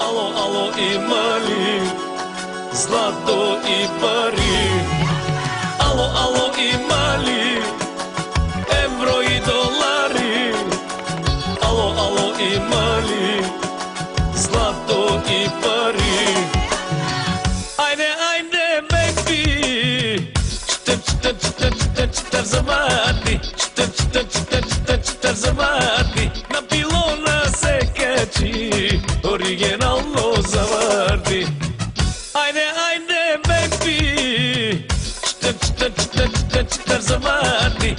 Ало, ало, има ли злато и пари? Ало, ало, има ли евро и долари? Ало, ало, има ли злато и пари? Айде, айде, бейби, читър завади, читър завади, на пилона се качи, оригинално заварди. Айде, айде, бейби, читър завади,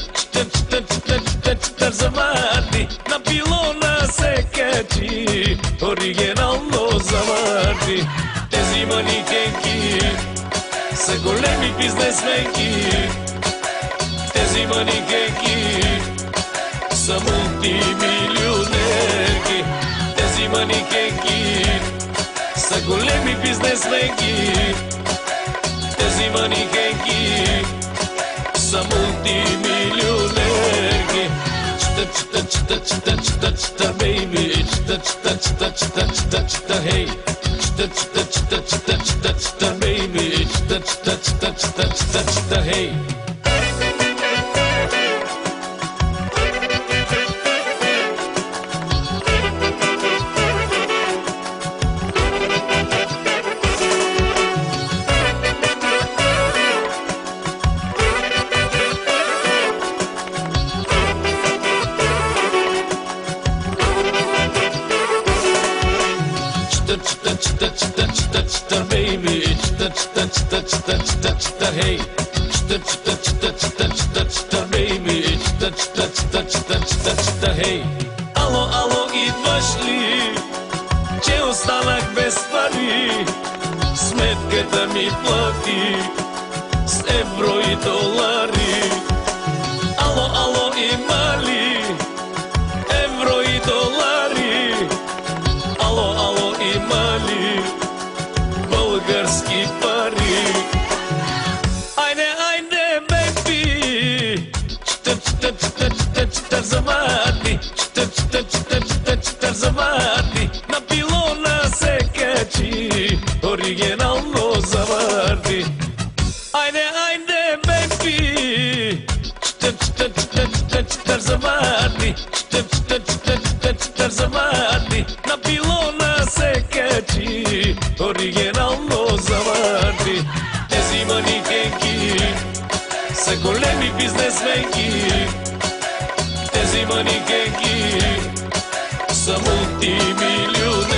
читър завади, на пилона се качи, оригинално заварди. Тези манекенки са големи бизнесменки, тези манекенки са мултимилионерки, тези манекенки са големи бизнесменки, тези манекенки са мултимилионерки. Чита, бейби, чита, хей, чита, бейби, чита, хей. Чита, бейби, чита, хей, чита, бейби, чита, хей. Ало, ало, идваш ли, че останах без пари, сметката ми плати с евро и долари. Ало, ало, има ли евро и долари? Ало, ало, има ли български пари? Айде, айде, бейби, читър завади, читър завади, на пилона се качи, оригинално заварди. Айде, айде, бейби, читър завади, читър завади, на пилона се качи, оригинално заварди. Тези манекенки са големи бизнесменки, тези манекенки са мултимилионерки,